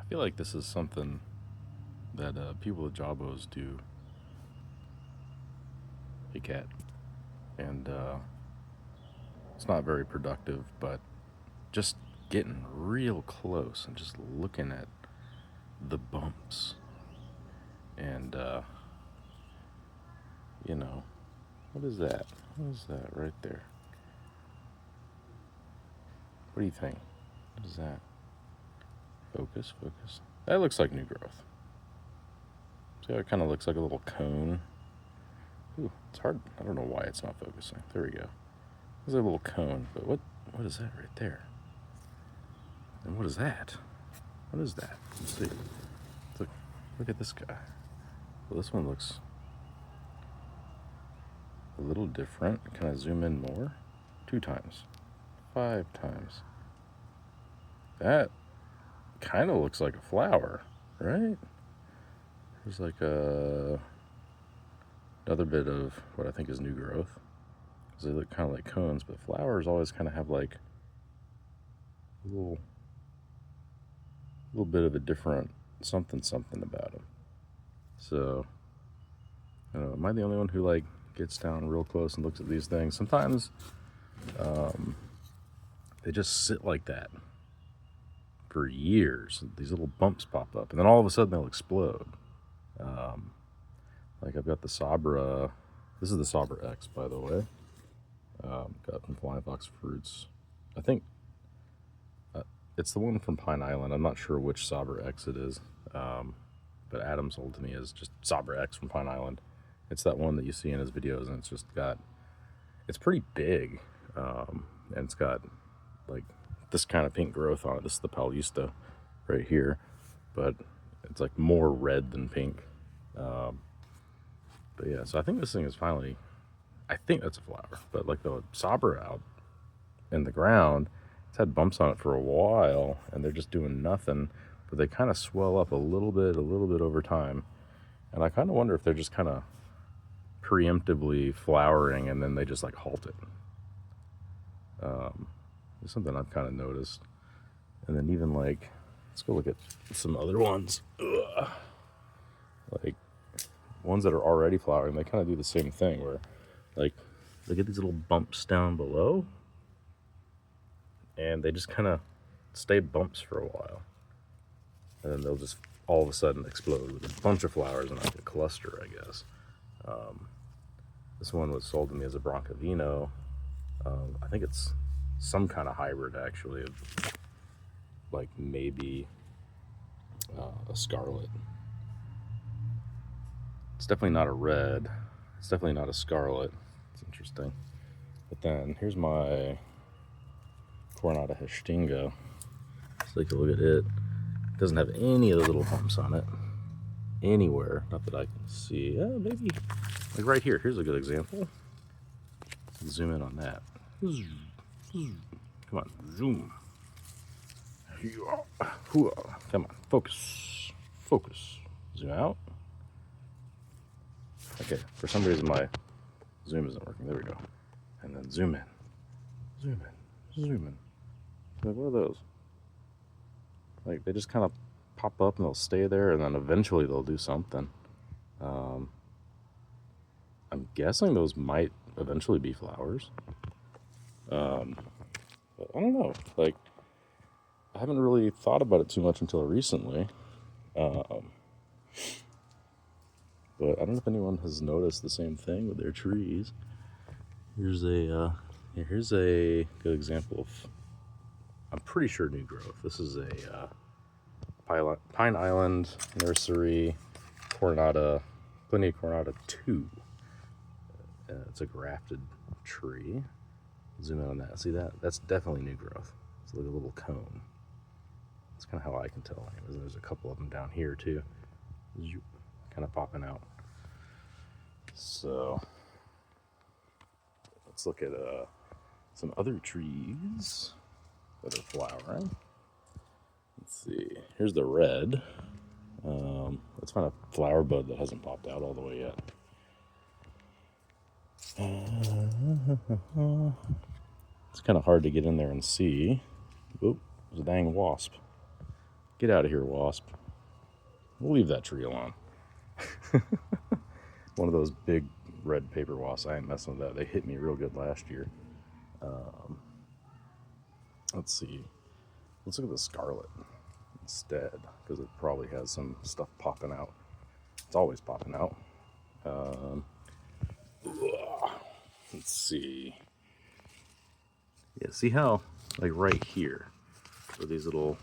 feel like this is something that people with jabos do. Hey, cat. And it's not very productive, but just getting real close and just looking at the bumps. And, what is that? What is that right there? What do you think? What is that? Focus, focus. That looks like new growth. See how it kind of looks like a little cone? Ooh, it's hard. I don't know why it's not focusing. There we go. There's a little cone, but what is that right there? And what is that? What is that? Let's see. Look at this guy. Well, this one looks a little different. Can I zoom in more? 2 times. 5 times. That kind of looks like a flower, right? There's like another bit of what I think is new growth. Because they look kind of like cones, but flowers always kind of have like a little bit of a different something about them. So, I don't know, am I the only one who like gets down real close and looks at these things? Sometimes they just sit like that for years. These little bumps pop up, and then all of a sudden they'll explode. Like I've got the Sabra. This is the Sabra X, by the way. Got from Flying Fox Fruits. I think it's the one from Pine Island. I'm not sure which Sabra X it is, but Adam sold to me as just Sabra X from Pine Island. It's that one that you see in his videos, and it's pretty big, and it's got like this kind of pink growth on it. This is the Paulista right here, but it's like more red than pink. But yeah, so I think this thing is finally, I think that's a flower, but like the Sabra out in the ground, it's had bumps on it for a while, and they're just doing nothing, but they kind of swell up a little bit over time. And I kind of wonder if they're just kind of preemptively flowering and then they just like halt it. It's something I've kind of noticed. And then even like, let's go look at some other ones. Ugh. Like ones that are already flowering, they kind of do the same thing where like they get these little bumps down below and they just kind of stay bumps for a while. And then they'll just all of a sudden explode with a bunch of flowers and like a cluster, I guess. This one was sold to me as a Broncovino. I think it's some kind of hybrid, actually, of like maybe a scarlet. It's definitely not a red. It's definitely not a scarlet. It's interesting. But then here's my Coronata Hestinga. Let's take a look at it. It doesn't have any of the little bumps on it anywhere, not that I can see. Maybe like right here. Here's a good example. Zoom in on that. Come on, zoom. Come on, focus. Zoom out. Okay, for some reason my zoom isn't working. There we go. And then zoom in. Like, what are those? Like, they just kind of pop up and they'll stay there, and then eventually they'll do something. I'm guessing those might eventually be flowers. But I don't know. Like, I haven't really thought about it too much until recently. But I don't know if anyone has noticed the same thing with their trees. Here's a good example of, I'm pretty sure new growth. This is a Pine Island Nursery Coronata, Pliny Coronata 2. It's a grafted tree. Zoom in on that. See that? That's definitely new growth. It's like a little cone. That's kind of how I can tell. Anyways, there's a couple of them down here too, kind of popping out. So let's look at some other trees that are flowering. Let's see. Here's the red. Let's find a flower bud that hasn't popped out all the way yet. It's kind of hard to get in there and see. Oop, there's a dang wasp. Get out of here, wasp. We'll leave that tree alone. One of those big red paper wasps. I ain't messing with that. They hit me real good last year. Let's see. Let's look at the scarlet instead, because it probably has some stuff popping out. It's always popping out. Let's see. Yeah, see how, like right here, where these little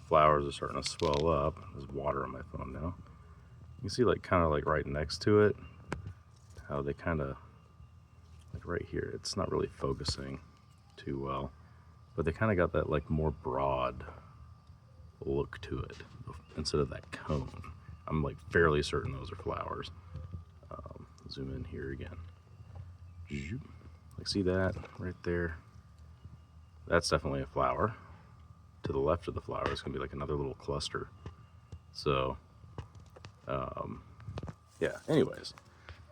flowers are starting to swell up. There's water on my phone now. You can see, like, kind of like right next to it, how they kind of, like right here, it's not really focusing too well, but they kind of got that like more broad look to it instead of that cone. I'm like fairly certain those are flowers. Zoom in here again. Like, see that right there? That's definitely a flower. To the left of the flower is going to be like another little cluster. So, yeah, anyways,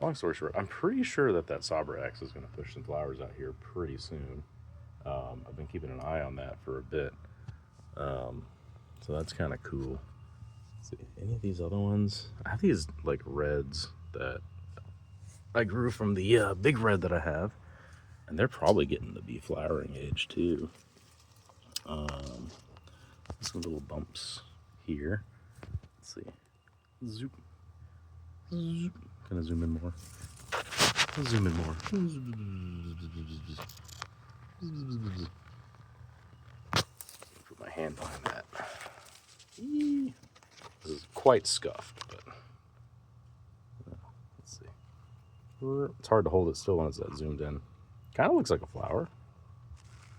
long story short, I'm pretty sure that Sabrax is going to push some flowers out here pretty soon. I've been keeping an eye on that for a bit. So that's kind of cool. Let's see, any of these other ones? I have these like reds that I grew from the big red that I have, and they're probably getting to be flowering age too. Some little bumps here. Let's see. Zoop. Zoop. Gonna zoom in more. Zoom in more. Put my hand behind that. This is quite scuffed, but let's see. It's hard to hold it still when it's that zoomed in. Kind of looks like a flower.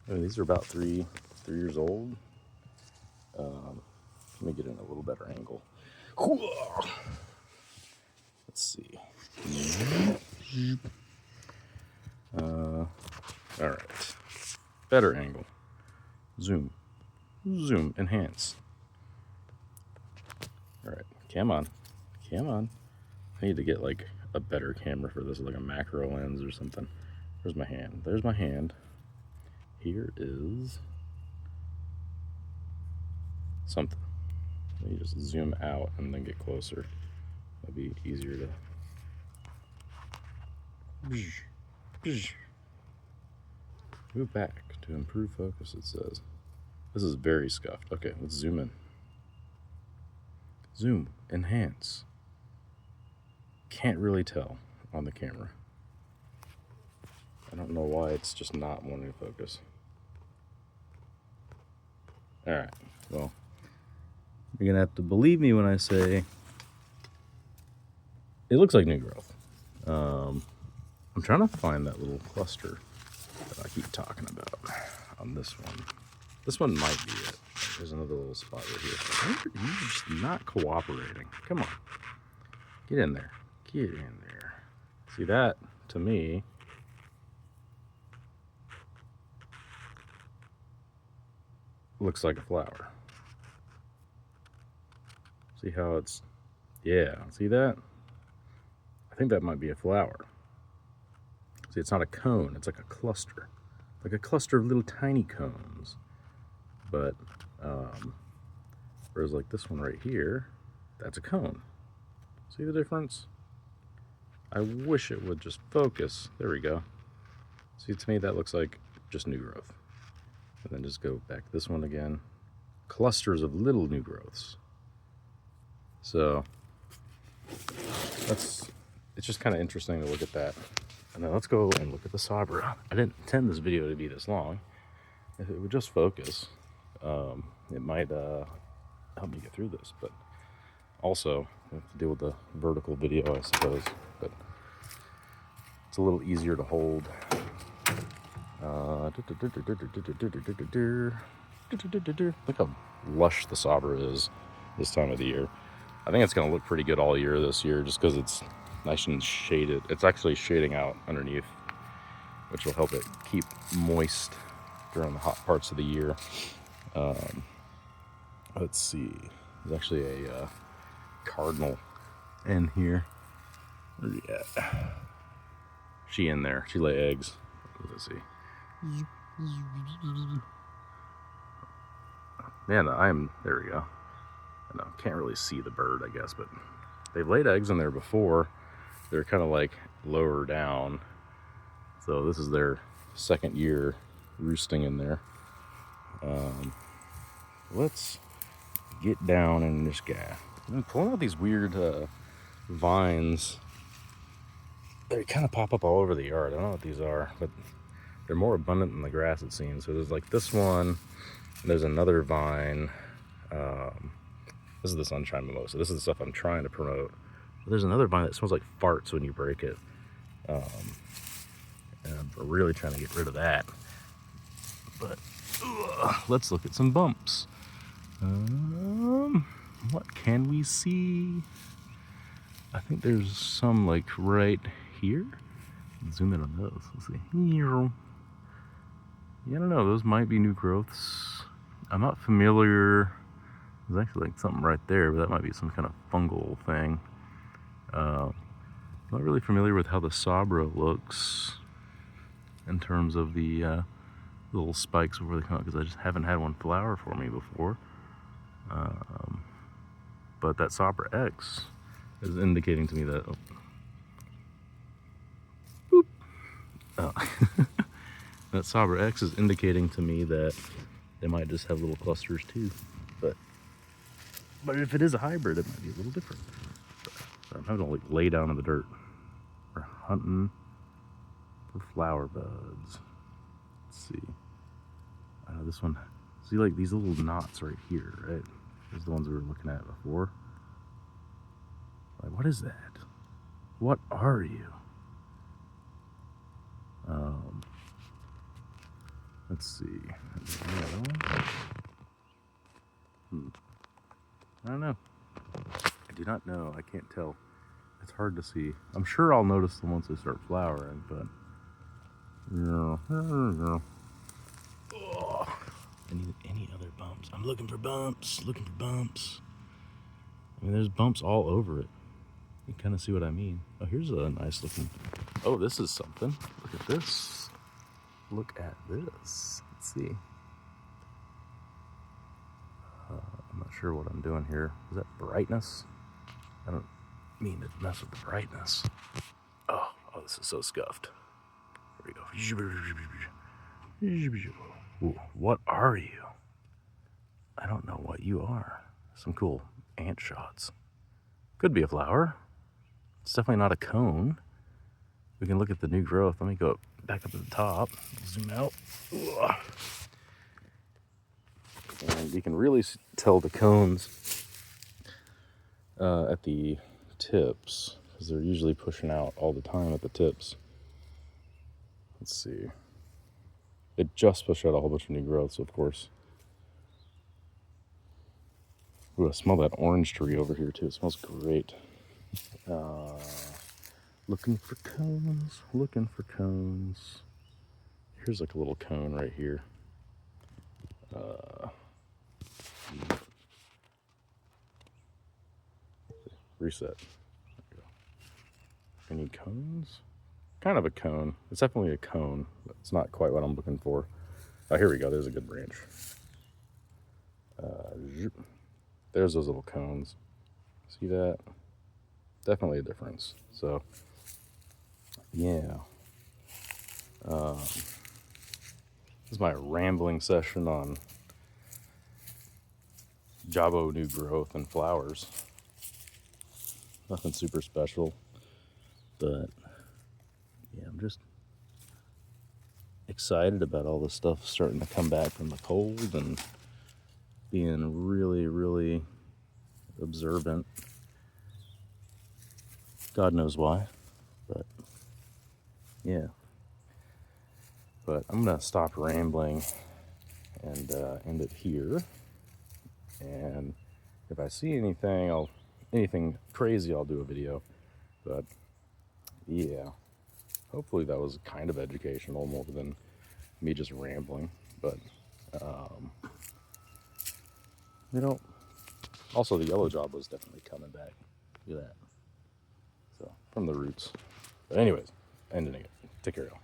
I mean, these are about three years old. Let me get in a little better angle. Let's see. All right. Better angle. Zoom. Zoom. Enhance. All right. Come on. Come on. I need to get like a better camera for this, like a macro lens or something. Where's my hand? There's my hand. Here is something. Let me just zoom out and then get closer. That'd be easier to move back to improve focus, it says. This is very scuffed. Okay, let's zoom in. Zoom, enhance. Can't really tell on the camera. I don't know why it's just not wanting to focus. All right, well, you're gonna have to believe me when I say it looks like new growth. I'm trying to find that little cluster that I keep talking about on this one. This one might be it. There's another little spot right here. You're just not cooperating. Come on, get in there. Get in there. See, that to me looks like a flower. See how it's, yeah, see that? I think that might be a flower. See, it's not a cone, it's like a cluster of little tiny cones. But, whereas like this one right here, that's a cone. See the difference? I wish it would just focus. There we go. See, to me, that looks like just new growth. And then just go back to this one again. Clusters of little new growths. So it's just kind of interesting to look at that. And then let's go and look at the Sabra. I didn't intend this video to be this long. If it would just focus, it might help me get through this. But also, I have to deal with the vertical video, I suppose. But it's a little easier to hold. Look how lush the Sabra is this time of the year. I think it's going to look pretty good all year this year just because it's nice and shaded. It's actually shading out underneath, which will help it keep moist during the hot parts of the year. Let's see. There's actually a cardinal in here. Yeah. She in there. She lay eggs. Let's see. Man, there we go. I can't really see the bird, I guess, but they've laid eggs in there before. They're kind of like lower down. So this is their second year roosting in there. Let's get down in this guy. I'm pulling out these weird vines. They kind of pop up all over the yard. I don't know what these are, but they're more abundant than the grass, it seems. So there's like this one, and there's another vine. This is the sunshine mimosa. This is the stuff I'm trying to promote. But there's another vine that smells like farts when you break it. And I'm really trying to get rid of that. But let's look at some bumps. What can we see? I think there's some like right here. Zoom in on those. Let's see. Yeah, I don't know. Those might be new growths. I'm not familiar. There's actually like something right there, but that might be some kind of fungal thing. I'm not really familiar with how the Sabra looks in terms of the little spikes before they come out, because I just haven't had one flower for me before. But that Sabra X is indicating to me that. That Sabra X is indicating to me that they might just have little clusters too. But if it is a hybrid, it might be a little different. So I'm having to like lay down in the dirt. We're hunting for flower buds. Let's see. This one. See, like these little knots right here, right? Those are the ones we were looking at before. Like, what is that? What are you? Let's see. I don't know. I do not know. I can't tell. It's hard to see. I'm sure I'll notice them once they start flowering, but oh, any other bumps? I'm looking for bumps. Looking for bumps. I mean, there's bumps all over it. You kind of see what I mean. Oh, here's a nice looking. Oh, this is something. Look at this. Look at this. Let's see. I'm not sure what I'm doing here. Is that brightness? I don't mean to mess with the brightness. Oh, this is so scuffed. Here we go. Ooh, what are you? I don't know what you are. Some cool ant shots. Could be a flower. It's definitely not a cone. We can look at the new growth. Let me go back up to the top. Zoom out. Ugh. And you can really tell the cones at the tips, because they're usually pushing out all the time at the tips. Let's see. It just pushed out a whole bunch of new growths, of course. Ooh, I smell that orange tree over here too. It smells great. Looking for cones. Looking for cones. Here's like a little cone right here. Reset. There we go. Any cones? Kind of a cone. It's definitely a cone, but it's not quite what I'm looking for. Oh, here we go. There's a good branch. There's those little cones. See that? Definitely a difference. So, yeah. This is my rambling session on Jabo new growth and flowers. Nothing super special, but yeah, I'm just excited about all this stuff starting to come back from the cold and being really, really observant. God knows why, but yeah. But I'm gonna stop rambling and end it here. And if I see anything crazy, I'll do a video. But yeah, hopefully that was kind of educational more than me just rambling. But also the yellow job was definitely coming back. Look at that. So from the roots. But anyways, ending it. Take care, y'all.